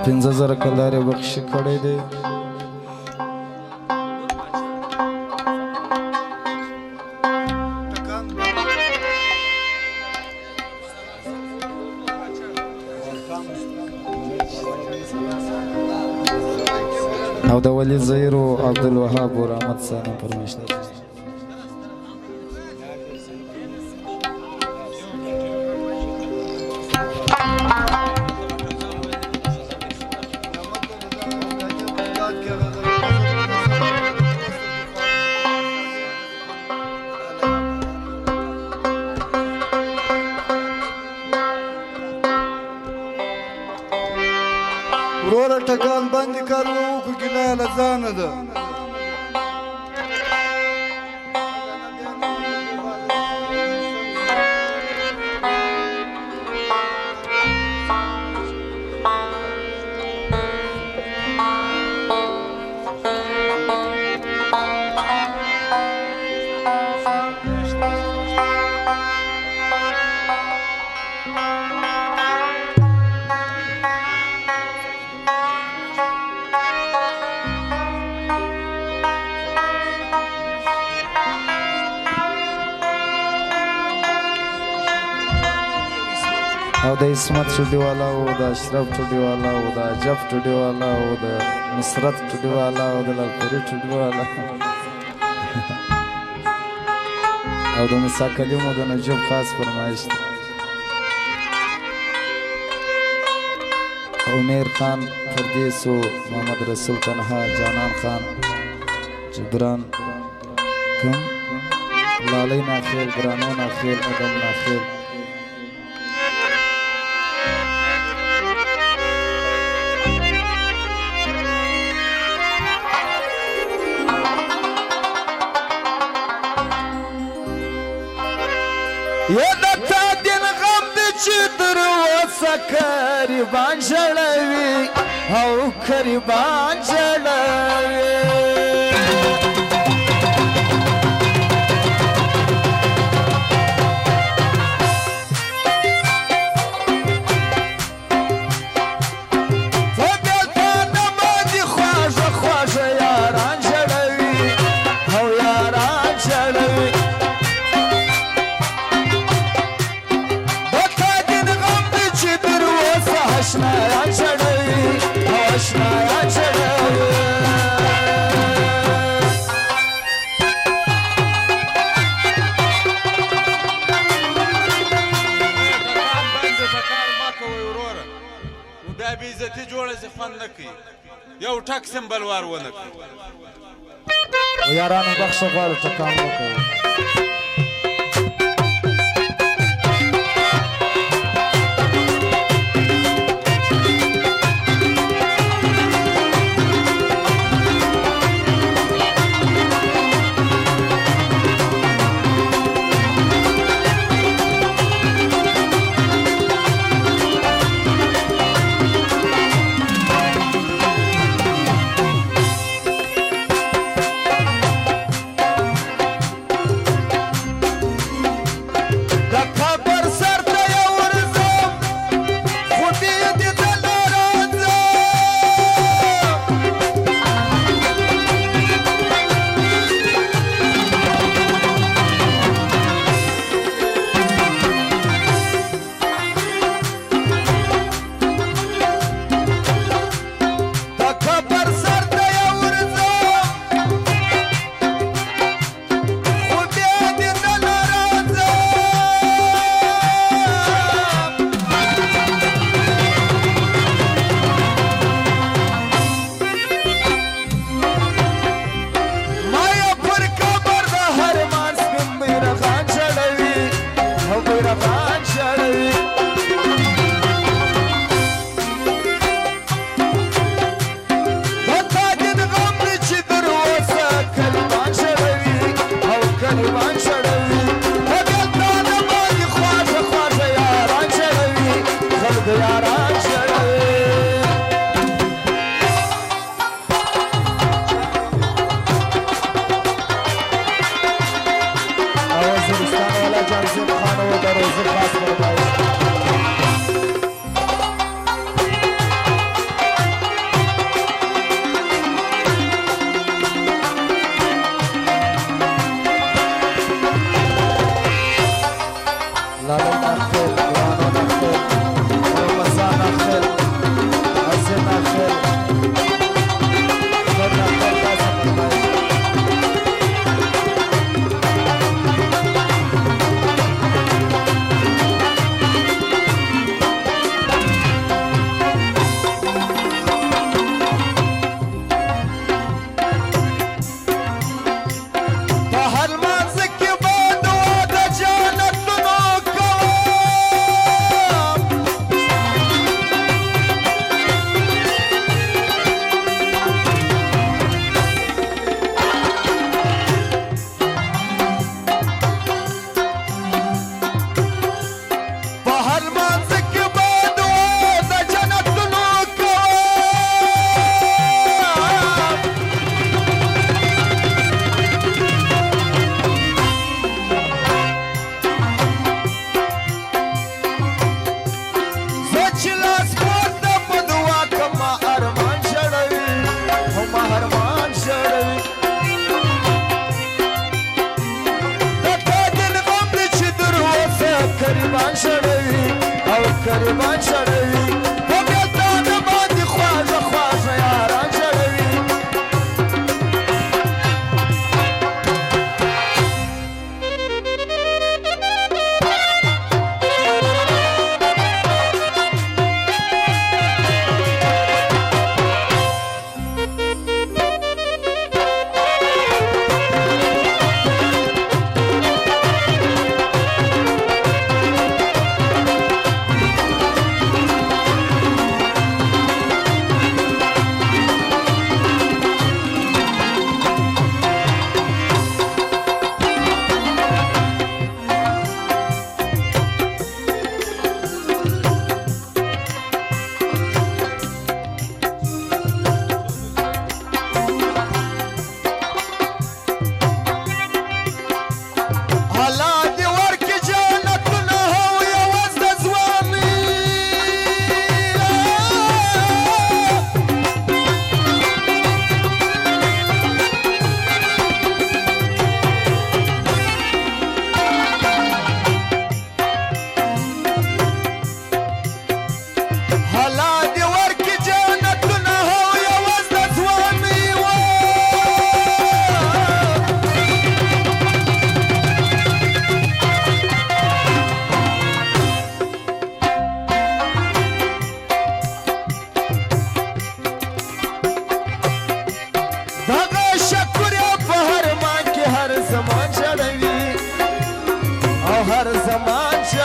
B: 15000 کلدار یې بخښ کړی دی او د ولی زهیر و عبدالوهاب و رحمت ثانیه فرمایش دی
D: وروره ټکان باندې کار وکړو ګناه له ځانه ده
B: او د اسمت ټوډي والا او د اشرف ټوډي والا او د عجب ټوډي والا او د نصرت ټوډي والا او د لالپوري ټوډي والا او د موسی کلیم او د نجوم خاص فرمایش دی عمیر خان پردیس و محمد رسول تنها جانان خان جبران کم لالی ناخیل گرانو ناخیل ادم ناخیل
C: کریبان جړوي او کریبان جړوي
E: بیزتی جوړه سي خوند نه کوي یو ټک سمبل وار ونه کوي
C: یارانو بخښه غواړو ټکان وکړو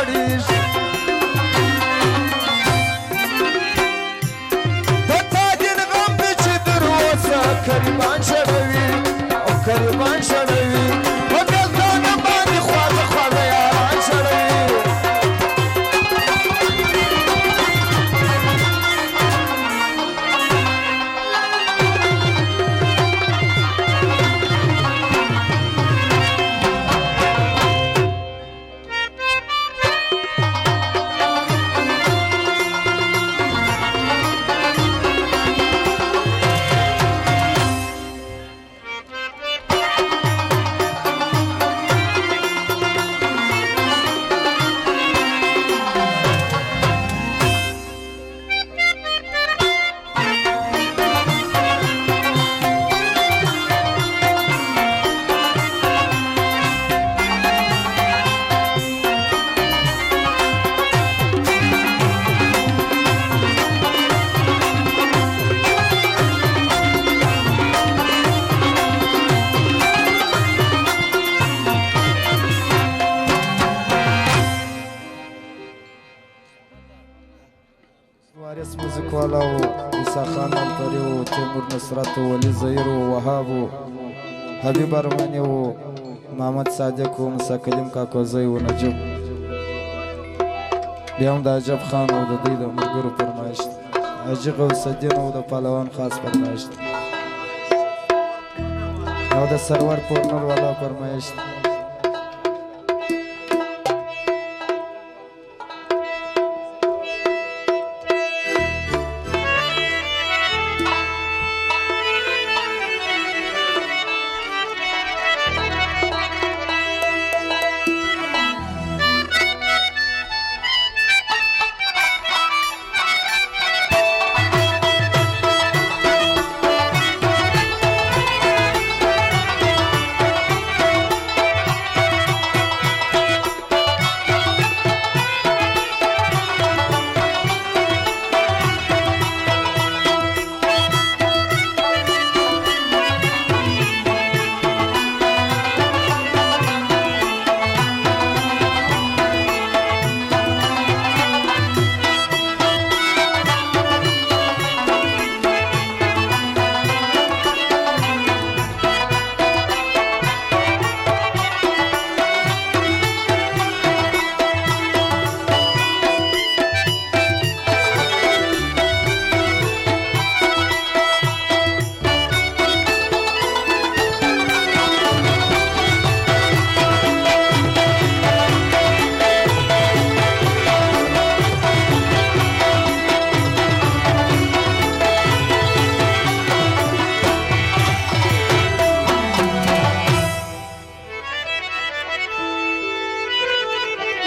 C: شړېږي د تا دین غم دی چې در اوسه کریمان شړوي او کریمان شړوي په بېلتانه باندې خواږه خواږه یاران شړوي وارث موزیک والا و عیسی خان الپری و تیمور نصرت و ولی ظهیر و وهاب و حبیب ارمانی و محمد صادق و موسی کلیم کاکوزی و نجوم بیا هم د عجب خان او د دوی د ملګرو فرمایش حاجي غوث الدین او د پهلوان خاص فرمایش او د سرور پورنر والا فرمایش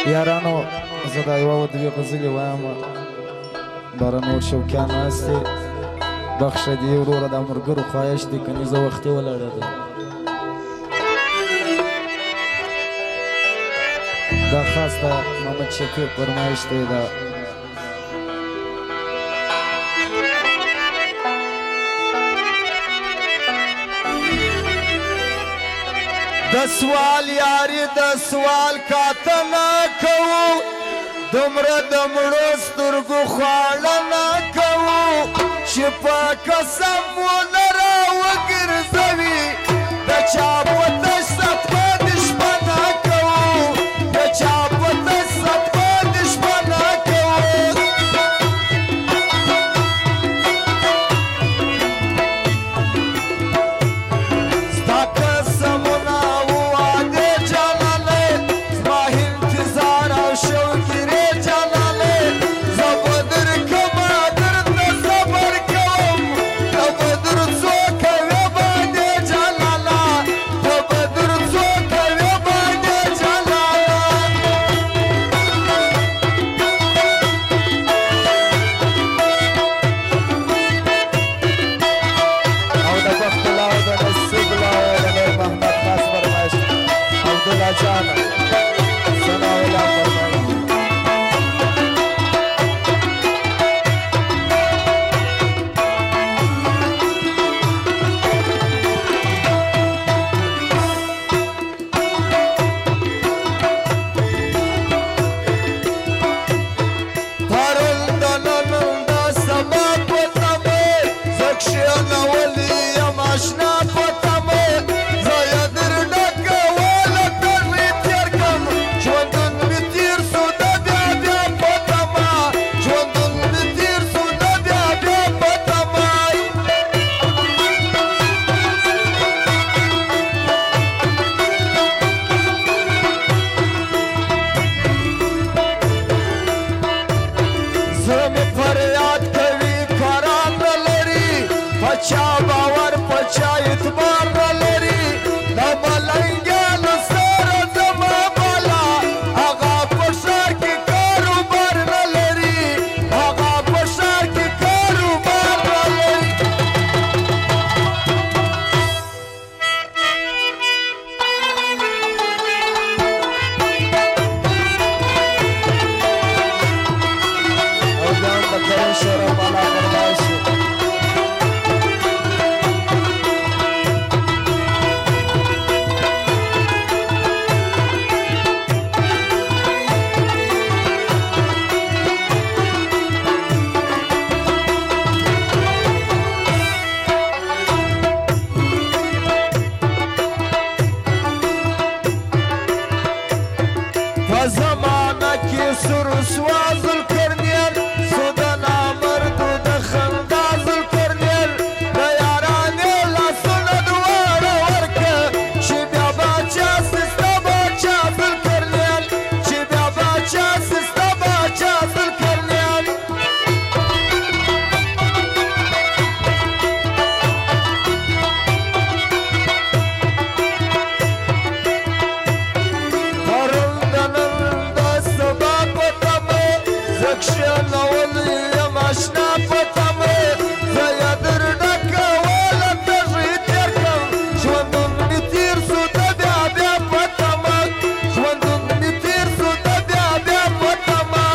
C: یارانو زه دا یوه و دوې غزلې وایم باره نور شوقیان ناست دي بخښه دې وروره دا ملګرو خواهش دی کنې زه وختي ولاړېدم دا خاص د محمد شفیق فرمایش دی دا د سوال یاري د سوال کاته نه کوو دومره د مړو سترګو خواړه نه کوو چې په قسم ونه راوګرځوي د چا په تش صدقه د شپه نه کوو د چا په تش صدقه د شپه نه کوو ستا قسمونه وعدې جانانې زما انتظار او شوق یې جانانې زه به درکمه درته صبر کوم ته به درڅه کښېنولي یم اشنا په تمه زه یې درنه کوله تږی تېر کړم ژوندون مې تېر سو د بیا بیا په تمه ژوندون مې تېر سو د بیا بیا په تمه زړه مې فریاد کوي قرار نه لري په چا باور په چا اعتبار نه لري د ملنګانو سره زما بالا هغه په ښار کې کاروبار نه لري هغه په ښار کې کاروبار نه لري او ځان د کرم شرف بالا پرواز شو په زمانه کې سور سواز الکرنیل سود نامردو د خندا ذوالکرنیل د یارانې لاسونه دواړه ورکه چې بیا باچا سسته باچا ذوالکرنیل چې بیا باچا سسته باچا ذوالکرنیل پرون د نن د سبا په تمه زه کښېنولی یم اشنا په تمه زه یې درنه کوله تږی تېر کړم ژوندون مې تېر سو د بیا بیا په تمه ژوندون مې تېر سو د بیا بیا په تمه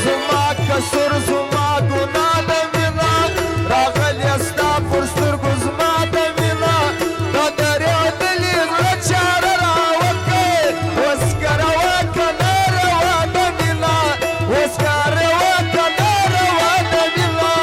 C: زما کسور زما ګناه د مینه راغلې ستا پر سترګو زما د مینه د درېدلې زړه چاره راوکړې اوس که روا که نه روا د مینه اوس که روا که نه روا د مینه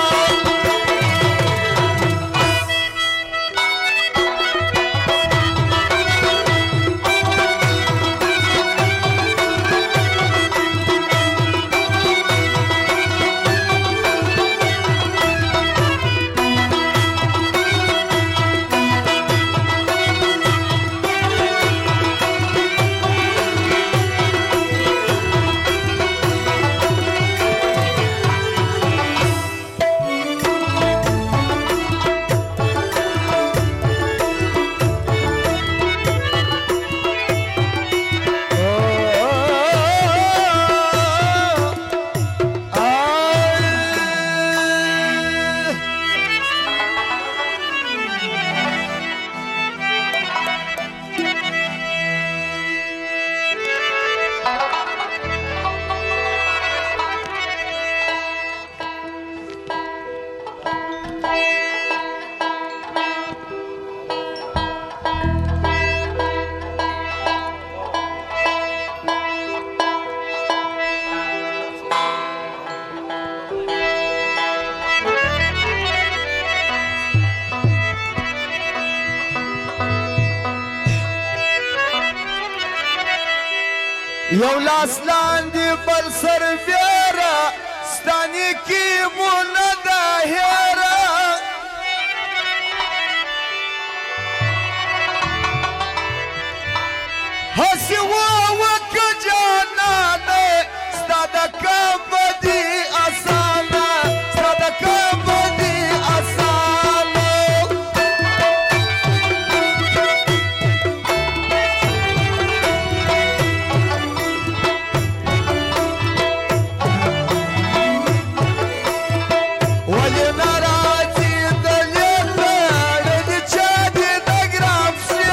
C: یو لاس لاندې بل سربیره ستا نیکي مو نه ده هېره هسې ووکه جانانه ستا د کم بدي اسانه ستا د کم بدي اسانه ولې نه راځي دلې ته د چا دې د ګرام شي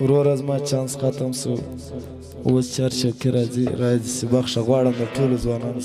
B: ورور زما چانس ختم سو اوس چرچکې راځي راځي بخښه غواړم د ټولو ځوانانو